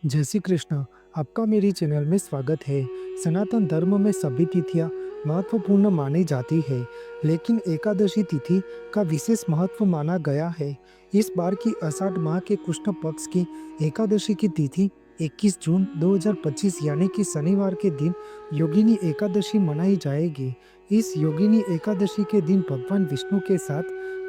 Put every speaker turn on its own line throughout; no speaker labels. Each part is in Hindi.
जय श्री कृष्ण। आपका मेरी चैनल में स्वागत है। सनातन धर्म में सभी तिथियां महत्वपूर्ण मानी जाती है, लेकिन एकादशी तिथि का विशेष महत्व माना गया है। इस बार की आषाढ़ माह के कृष्ण पक्ष की एकादशी की तिथि 21 जून 2025 यानी कि शनिवार के दिन योगिनी एकादशी मनाई जाएगी। इस योगिनी एकादशी के दिन भगवान विष्णु के साथ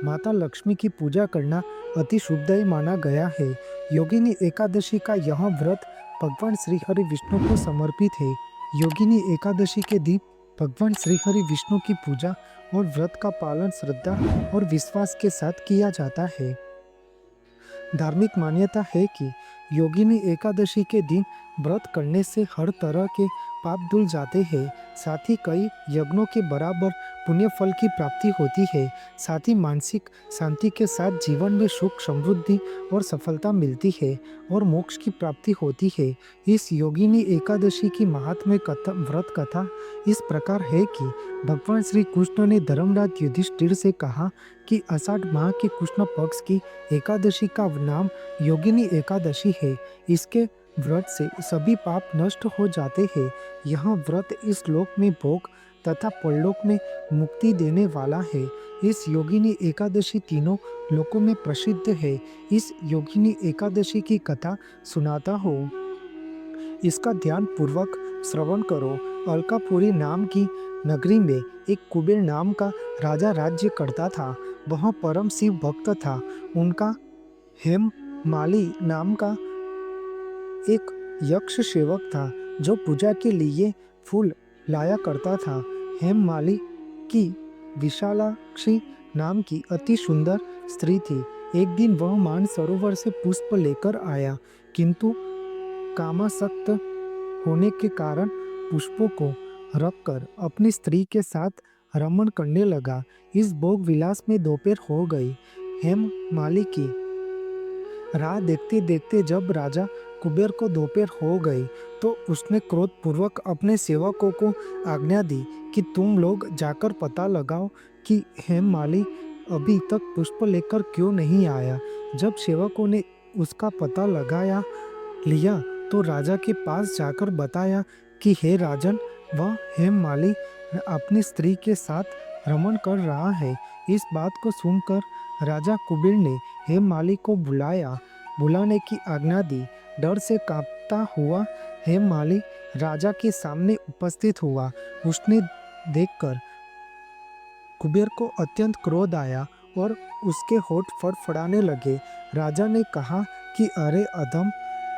माता लक्ष्मी की पूजा करना अति शुभदायी माना गया है। योगिनी एकादशी का यह व्रत भगवान श्री हरि विष्णु को समर्पित है। योगिनी एकादशी के दिन भगवान श्री हरि विष्णु की पूजा और व्रत का पालन श्रद्धा और विश्वास के साथ किया जाता है। धार्मिक मान्यता है कि योगिनी एकादशी के दिन व्रत करने से हर तरह के पाप धुल जाते हैं। साथ ही कई यज्ञों के बराबर पुण्य फल की प्राप्ति होती है। साथ ही मानसिक शांति के साथ जीवन में सुख समृद्धि और सफलता मिलती है और मोक्ष की प्राप्ति होती है। इस योगिनी एकादशी की महात्म्य कथा व्रत कथा इस प्रकार है कि भगवान श्री कृष्ण ने धर्मराज युधिष्ठिर से कहा कि आषाढ़ माह के कृष्ण पक्ष की एकादशी का नाम योगिनी एकादशी है। इसके व्रत से सभी पाप नष्ट हो जाते हैं। यह व्रत इस लोक में भोग तथा परलोक में मुक्ति देने वाला है। इस योगिनी एकादशी तीनों लोकों में प्रसिद्ध है। इस योगिनी एकादशी की कथा सुनाता हूँ, इसका ध्यान पूर्वक श्रवण करो। अलकापुरी नाम की नगरी में एक कुबेर नाम का राजा राज्य करता था। वह परम शिव भक्त था। उनका हेममाली नाम का एक यक्ष सेवक था जो पूजा के लिए फूल लाया करता था। हेममाली की विशालाक्षी नाम की अति सुंदर स्त्री थी। एक दिन वह मानसरोवर से पुष्प लेकर आया, किंतु कामासक्त होने के कारण पुष्पों को रखकर अपनी स्त्री के साथ रमण करने लगा। इस भोग विलास में दोपहर हो गई। हेममाली की राह देखते देखते जब राजा कुबेर को दोपहर हो गई तो उसने क्रोध पूर्वक अपने सेवकों को आज्ञा दी कि तुम लोग जाकर पता लगाओ कि हेममाली अभी तक पुष्प लेकर क्यों नहीं आया। जब सेवकों ने उसका पता लगाया लिया तो राजा के पास जाकर बताया कि हे राजन, वह हेममाली अपनी स्त्री के साथ रमण कर रहा है। इस बात को सुनकर राजा कुबेर ने हेममाली को बुलाने की आज्ञा दी। डर से कांपता हुआ हेममाली राजा के सामने उपस्थित हुआ। उसने देखकर कुबेर को अत्यंत क्रोध आया और उसके होठ फड़फड़ाने लगे। राजा ने कहा कि अरे अधम,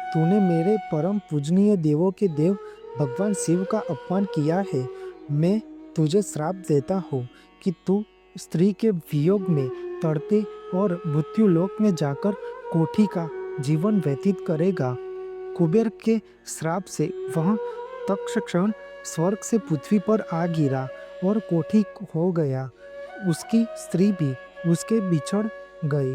तूने मेरे परम पूजनीय देवों के देव भगवान शिव का अपमान किया है। मैं तुझे श्राप देता हूँ कि तू स्त्री के वियोग में तड़पे और मृत्युलोक में जाकर कोठी का जीवन व्यतीत करेगा। कुबेर के श्राप से वह तत्क्षण स्वर्ग से पृथ्वी पर आ गिरा और कोठी हो गया। उसकी स्त्री भी उसके बिछड़ गई।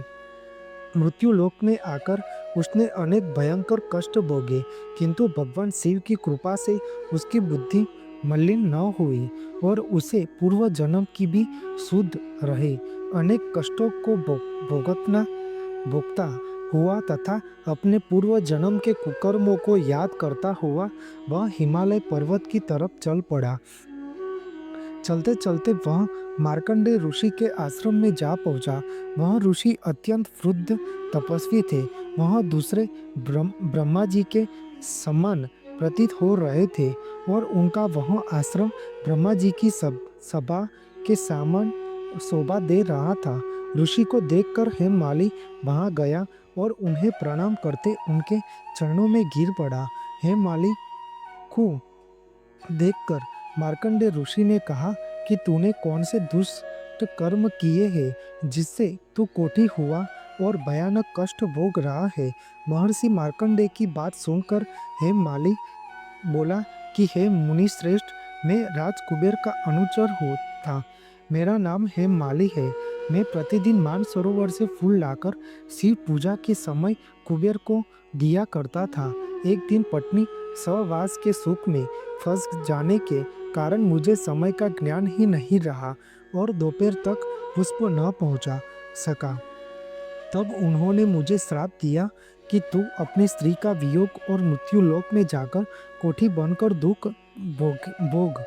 मृत्युलोक में आकर उसने अनेक भयंकर कष्ट भोगे, किंतु भगवान शिव की कृपा से उसकी बुद्धि मलिन न हुई और उसे पूर्व जन्म की भी सुध रहे। अनेक कष्टों को भोगता हुआ तथा अपने पूर्व जन्म के कुकर्मों को याद करता हुआ वह हिमालय पर्वत की तरफ चल पड़ा। चलते चलते वह मार्कंडेय ऋषि के आश्रम में जा पहुंचा। वह ऋषि अत्यंत वृद्ध तपस्वी थे। वह दूसरे ब्रह्मा जी के समान प्रतीत हो रहे थे और उनका वह आश्रम ब्रह्मा जी की सभा के समान शोभा दे रहा था। ऋषि को देखकर हेममाली वहां गया और उन्हें प्रणाम करते उनके चरणों में गिर पड़ा। हेममाली को देखकर मार्कंडेय ऋषि ने कहा कि तूने कौन से दुष्ट कर्म किए हैं जिससे तू कोठी हुआ और भयानक कष्ट भोग रहा है। महर्षि मार्कंडेय की बात सुनकर हेममाली बोला कि हे मुनि श्रेष्ठ, मैं राज कुबेर का अनुचर था। मेरा नाम हेममाली है। मैं प्रतिदिन मानसरोवर से फूल लाकर शिव पूजा के समय कुबेर को दिया करता था। एक दिन पत्नी सहवास के सुख में फंस जाने के कारण मुझे समय का ज्ञान ही नहीं रहा और दोपहर तक पुष्प न पहुंचा सका। तब उन्होंने मुझे श्राप दिया कि तू अपनी स्त्री का वियोग और मृत्यु लोक में जाकर कोठी बनकर दुख भोग भोग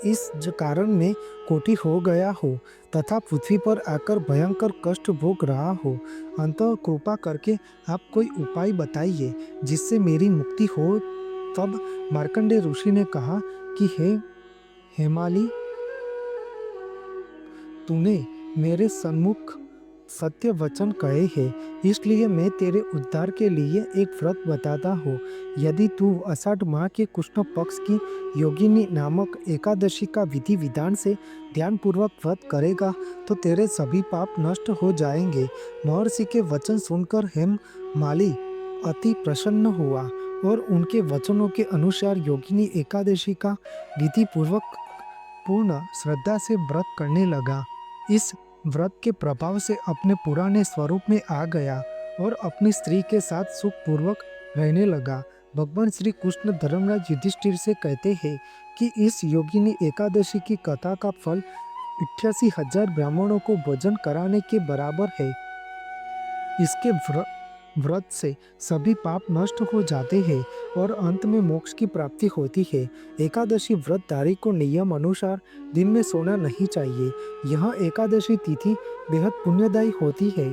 इस कारण में कोठी हो गया हो तथा पृथ्वी पर आकर भयंकर कष्ट भोग रहा हो। अंतः कृपा करके आप कोई उपाय बताइए जिससे मेरी मुक्ति हो। तब मार्कंडेय ऋषि ने कहा कि हे हेमाली, तूने मेरे सन्मुख सत्य वचन कहे हैं, इसलिए मैं तेरे उद्धार के लिए एक व्रत बताता हूँ। यदि तू आषाढ़ माह के कृष्ण पक्ष की योगिनी नामक एकादशी का विधि विधान से ध्यानपूर्वक व्रत करेगा तो तेरे सभी पाप नष्ट हो जाएंगे। महर्षि के वचन सुनकर हेममाली अति प्रसन्न हुआ और उनके वचनों के अनुसार योगिनी एकादशी का विधि पूर्वक पूर्ण श्रद्धा से व्रत करने लगा। इस व्रत के प्रभाव से अपने पुराने स्वरूप में आ गया और अपनी स्त्री के साथ सुख पूर्वक रहने लगा। भगवान श्री कृष्ण धर्मराज युधिष्ठिर से कहते हैं कि इस योगिनी एकादशी की कथा का फल 88,000 ब्राह्मणों को भोजन कराने के बराबर है। इसके व्रत से सभी पाप नष्ट हो जाते हैं और अंत में मोक्ष की प्राप्ति होती है। एकादशी व्रतधारी को नियम अनुसार दिन में सोना नहीं चाहिए। यह एकादशी तिथि बेहद पुण्यदायी होती है।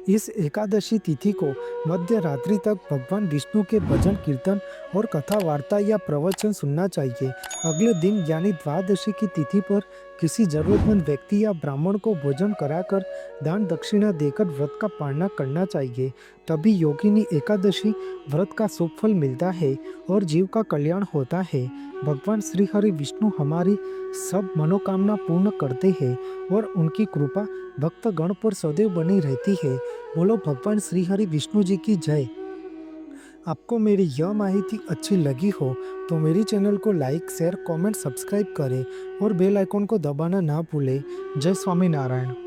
इस एकादशी तिथि को मध्य रात्रि तक भगवान विष्णु के भजन कीर्तन और कथा वार्ता या प्रवचन सुनना चाहिए। अगले दिन यानी द्वादशी की तिथि पर किसी जरूरतमंद व्यक्ति या ब्राह्मण को भोजन कराकर दान दक्षिणा देकर व्रत का पालना करना चाहिए। तभी योगिनी एकादशी व्रत का शुभ फल मिलता है और जीव का कल्याण होता है। भगवान श्री हरि विष्णु हमारी सब मनोकामना पूर्ण करते हैं और उनकी कृपा भक्तगण पर सदैव बनी रहती है। बोलो भगवान श्री हरि विष्णु जी की जय। आपको मेरी यह माहिती अच्छी लगी हो तो मेरी चैनल को लाइक, शेयर, कमेंट, सब्सक्राइब करें और बेल आइकन को दबाना ना भूलें। जय स्वामीनारायण।